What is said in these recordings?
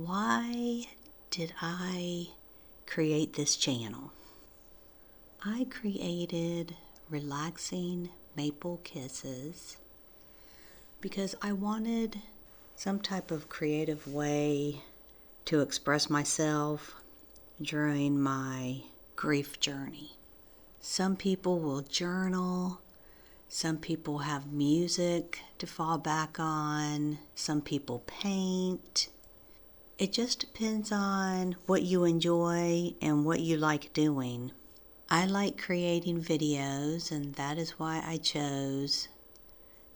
Why did I create this channel? I created Relaxing Maple Kisses because I wanted some type of creative way to express myself during my grief journey. Some people will journal, some people have music to fall back on, some people paint. It just depends on what you enjoy and what you like doing. I like creating videos, and that is why I chose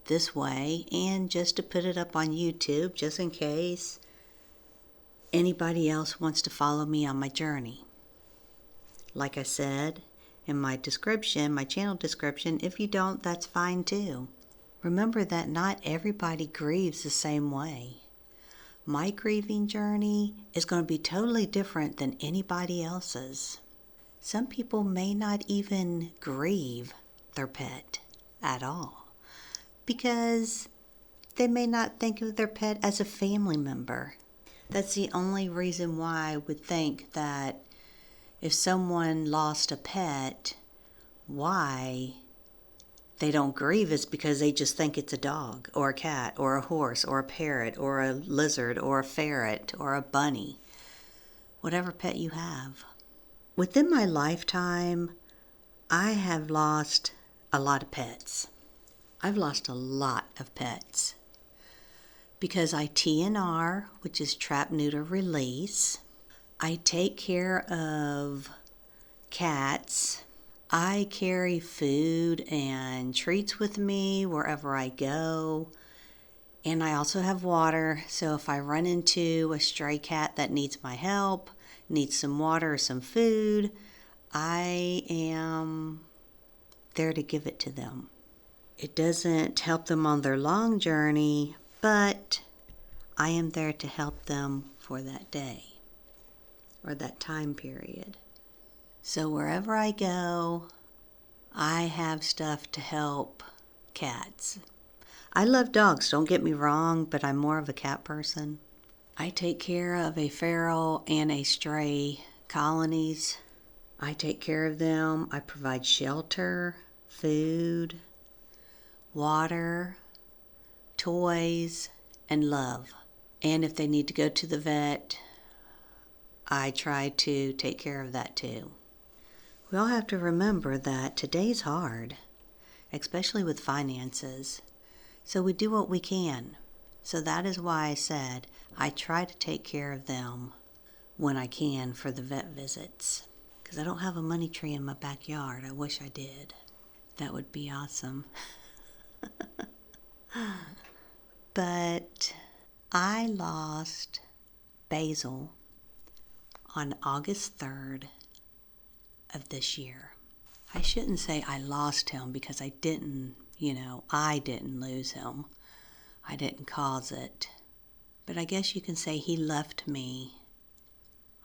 this way, and just to put it up on YouTube just in case anybody else wants to follow me on my journey. Like I said in my description, my channel description, if you don't, that's fine too. Remember that not everybody grieves the same way. My grieving journey is going to be totally different than anybody else's. Some people may not even grieve their pet at all because they may not think of their pet as a family member. That's the only reason why I would think that if someone lost a pet, why they don't grieve is because they just think it's a dog or a cat or a horse or a parrot or a lizard or a ferret or a bunny, whatever pet you have. Within my lifetime, I have lost a lot of pets. I've lost a lot of pets because I TNR, which is trap, neuter, release. I take care of cats. I carry food and treats with me wherever I go. And I also have water, so if I run into a stray cat that needs my help, needs some water or some food, I am there to give it to them. It doesn't help them on their long journey, but I am there to help them for that day or that time period. So wherever I go, I have stuff to help cats. I love dogs, don't get me wrong, but I'm more of a cat person. I take care of a feral and a stray colonies. I take care of them. I provide shelter, food, water, toys, and love. And if they need to go to the vet, I try to take care of that too. We all have to remember that today's hard, especially with finances. So we do what we can. So that is why I said I try to take care of them when I can for the vet visits. Because I don't have a money tree in my backyard. I wish I did. That would be awesome. But I lost Basil on August 3rd of this year. I shouldn't say I lost him because I didn't lose him. I didn't cause it. But I guess you can say he left me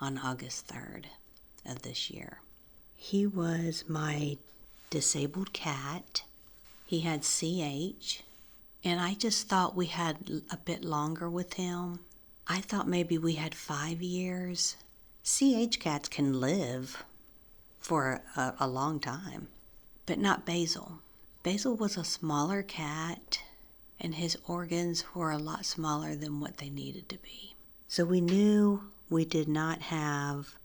on August 3rd of this year. He was my disabled cat. He had CH, and I just thought we had a bit longer with him. I thought maybe we had 5 years. CH cats can live for a long time, but not Basil. Basil was a smaller cat, and his organs were a lot smaller than what they needed to be. So we knew we did not have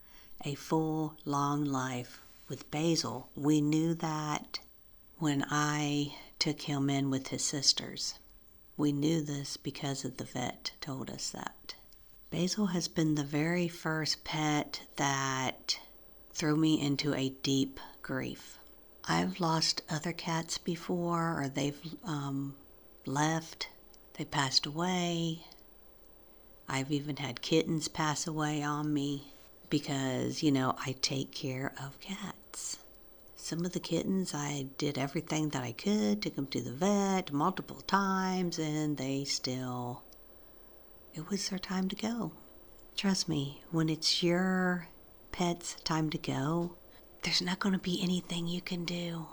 a full, long life with Basil. We knew that when I took him in with his sisters. We knew this because of the vet told us that. Basil has been the very first pet that threw me into a deep grief. I've lost other cats before, or they've left. They passed away. I've even had kittens pass away on me because, I take care of cats. Some of the kittens, I did everything that I could, took them to the vet multiple times, and it was their time to go. Trust me, when it's your pet's time to go, there's not going to be anything you can do.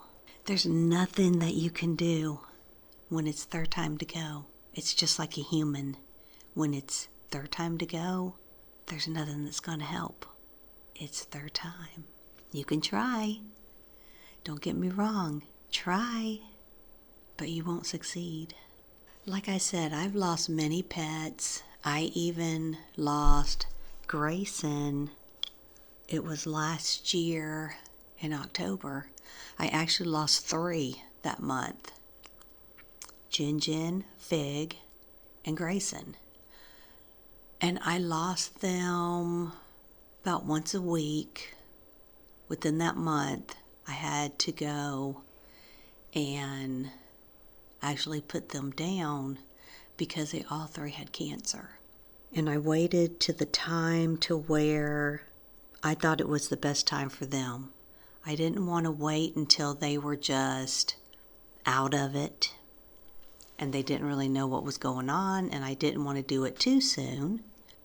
There's nothing that you can do when it's their time to go. It's just like a human. When it's their time to go, there's nothing that's going to help. It's their time. You can try. Don't get me wrong. Try, but you won't succeed. Like I said, I've lost many pets. I even lost Grayson. It was last year in October. I actually lost 3 that month. Jin, Fig, and Grayson. And I lost them about once a week. Within that month, I had to go and actually put them down because they all 3 had cancer. And I waited to the time to where I thought it was the best time for them. I didn't want to wait until they were just out of it and they didn't really know what was going on, and I didn't want to do it too soon.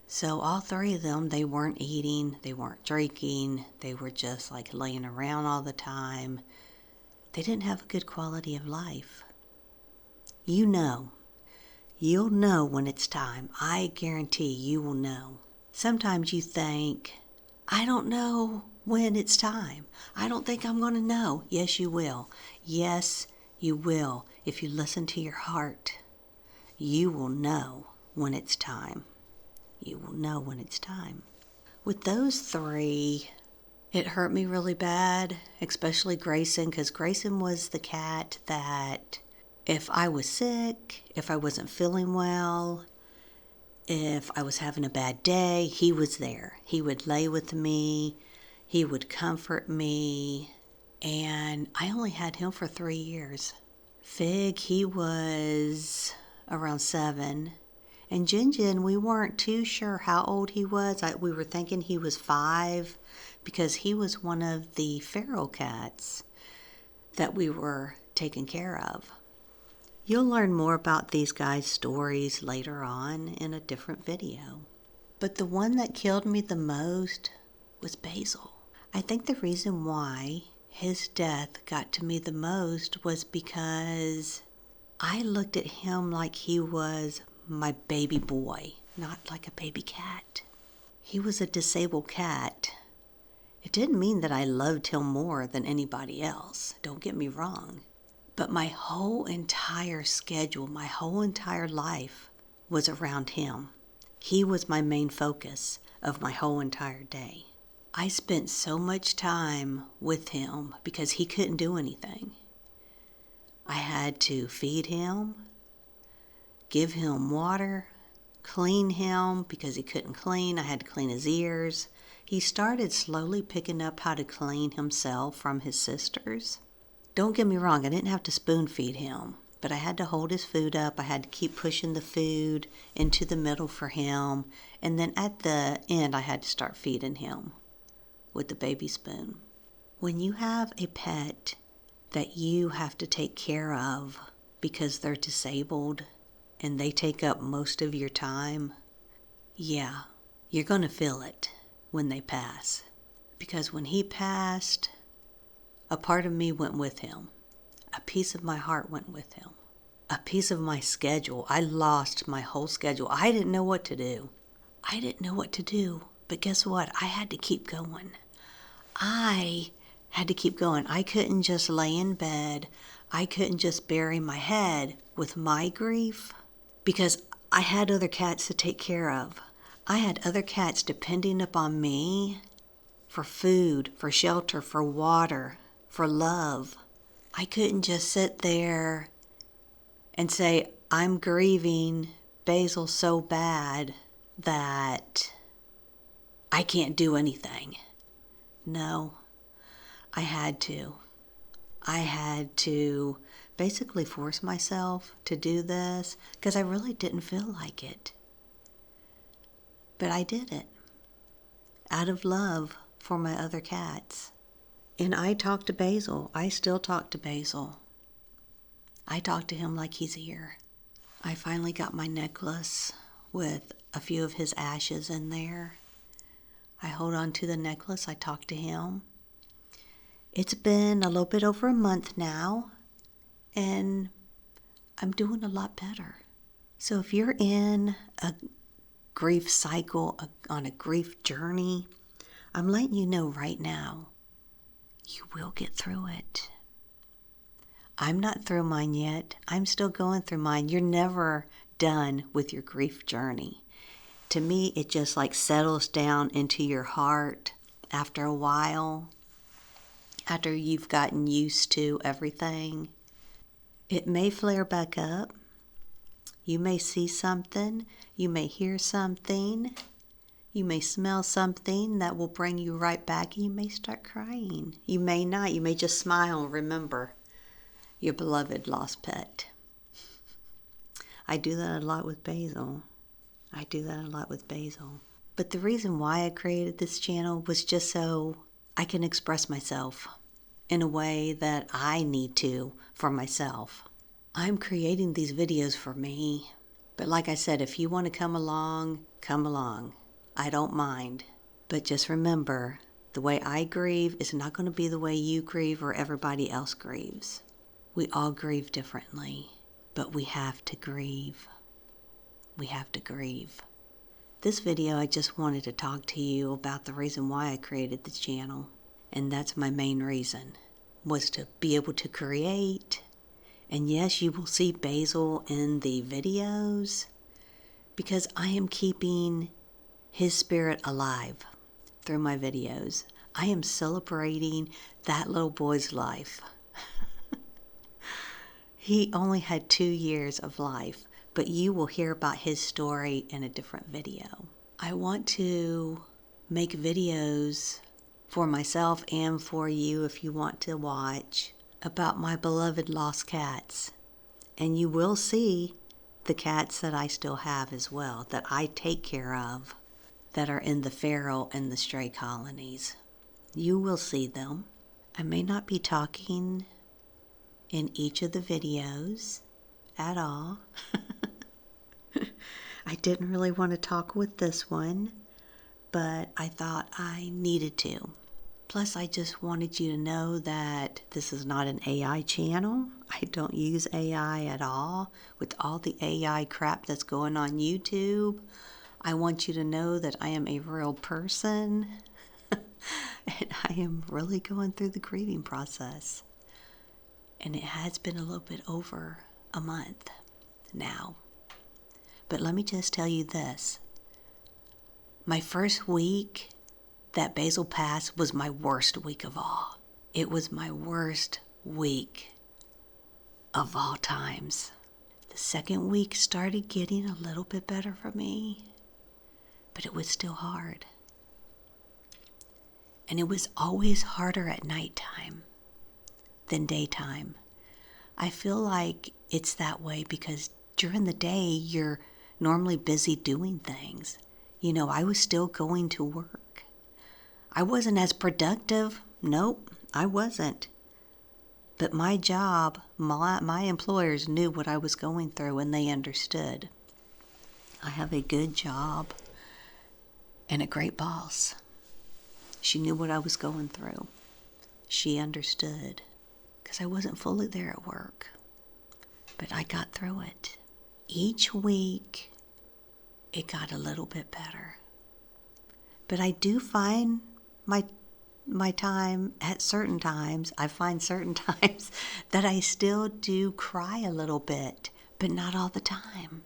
So all 3 of them, they weren't eating, they weren't drinking, they were just like laying around all the time. They didn't have a good quality of life. You'll know when it's time. I guarantee you will know. Sometimes you think, I don't know when it's time. I don't think I'm going to know. Yes, you will. Yes, you will. If you listen to your heart, you will know when it's time. You will know when it's time. With those 3, it hurt me really bad, especially Grayson, because Grayson was the cat that if I was sick, if I wasn't feeling well, if I was having a bad day, he was there. He would lay with me. He would comfort me. And I only had him for 3 years. Fig, he was around 7. And Jin, we weren't too sure how old he was. We were thinking he was 5 because he was one of the feral cats that we were taking care of. You'll learn more about these guys' stories later on in a different video. But the one that killed me the most was Basil. I think the reason why his death got to me the most was because I looked at him like he was my baby boy, not like a baby cat. He was a disabled cat. It didn't mean that I loved him more than anybody else. Don't get me wrong. But my whole entire schedule, my whole entire life was around him. He was my main focus of my whole entire day. I spent so much time with him because he couldn't do anything. I had to feed him, give him water, clean him because he couldn't clean. I had to clean his ears. He started slowly picking up how to clean himself from his sisters. Don't get me wrong, I didn't have to spoon feed him, but I had to hold his food up. I had to keep pushing the food into the middle for him. And then at the end, I had to start feeding him with the baby spoon. When you have a pet that you have to take care of because they're disabled and they take up most of your time, yeah, you're going to feel it when they pass. Because when he passed, a part of me went with him. A piece of my heart went with him. A piece of my schedule. I lost my whole schedule. I didn't know what to do. But guess what? I had to keep going. I couldn't just lay in bed. I couldn't just bury my head with my grief because I had other cats to take care of. I had other cats depending upon me for food, for shelter, for water, for love. I couldn't just sit there and say, I'm grieving Basil so bad that I can't do anything. No, I had to. I had to basically force myself to do this because I really didn't feel like it. But I did it out of love for my other cats. And I talked to Basil. I still talk to Basil. I talk to him like he's here. I finally got my necklace with a few of his ashes in there. I hold on to the necklace. I talk to him. It's been a little bit over a month now, and I'm doing a lot better. So if you're in a grief cycle, on a grief journey, I'm letting you know right now, you will get through it. I'm not through mine yet. I'm still going through mine. You're never done with your grief journey. To me, it just like settles down into your heart after a while, after you've gotten used to everything. It may flare back up. You may see something. You may hear something. You may smell something that will bring you right back, and you may start crying. You may not. You may just smile and remember your beloved lost pet. I do that a lot with Basil. But the reason why I created this channel was just so I can express myself in a way that I need to for myself. I'm creating these videos for me. But like I said, if you want to come along, come along. I don't mind. But just remember, the way I grieve is not going to be the way you grieve or everybody else grieves. We all grieve differently, but we have to grieve. We have to grieve. This video, I just wanted to talk to you about the reason why I created the channel. And that's my main reason, was to be able to create. And yes, you will see Basil in the videos because I am keeping his spirit alive through my videos. I am celebrating that little boy's life. He only had 2 years of life, but you will hear about his story in a different video. I want to make videos for myself and for you if you want to watch about my beloved lost cats. And you will see the cats that I still have as well, that I take care of, that are in the feral and the stray colonies. You will see them. I may not be talking in each of the videos at all. I didn't really want to talk with this one, but I thought I needed to. Plus, I just wanted you to know that this is not an AI channel. I don't use AI at all. With all the AI crap that's going on YouTube, I want you to know that I am a real person and I am really going through the grieving process. And it has been a little bit over a month now. But let me just tell you this. My first week that Basil passed was my worst week of all. It was my worst week of all times. The second week started getting a little bit better for me, but it was still hard. And it was always harder at nighttime than daytime. I feel like it's that way because during the day you're normally busy doing things. You know, I was still going to work. I wasn't as productive. Nope, I wasn't. But my job, my employers knew what I was going through and they understood. I have a good job and a great boss. She knew what I was going through. She understood because I wasn't fully there at work. But I got through it. Each week, it got a little bit better. But I do find my time at certain times, I find certain times that I still do cry a little bit, but not all the time.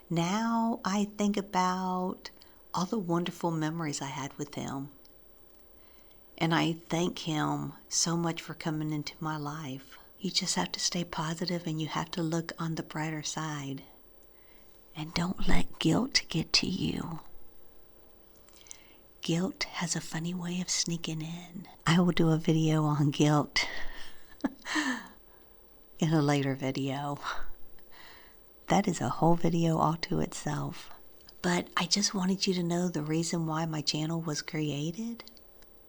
Now I think about all the wonderful memories I had with him. And I thank him so much for coming into my life. You just have to stay positive and you have to look on the brighter side. And don't let guilt get to you. Guilt has a funny way of sneaking in. I will do a video on guilt in a later video. That is a whole video all to itself. But I just wanted you to know the reason why my channel was created.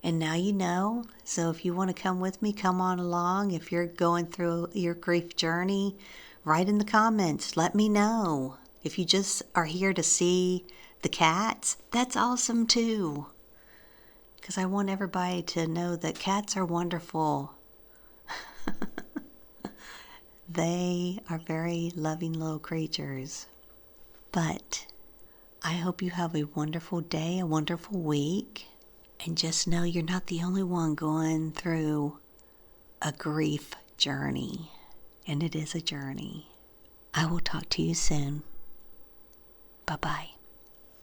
And now you know. So if you want to come with me, come on along. If you're going through your grief journey, write in the comments. Let me know. If you just are here to see the cats, that's awesome too. Because I want everybody to know that cats are wonderful. They are very loving little creatures. But I hope you have a wonderful day, a wonderful week, and just know you're not the only one going through a grief journey, and it is a journey. I will talk to you soon. Bye-bye.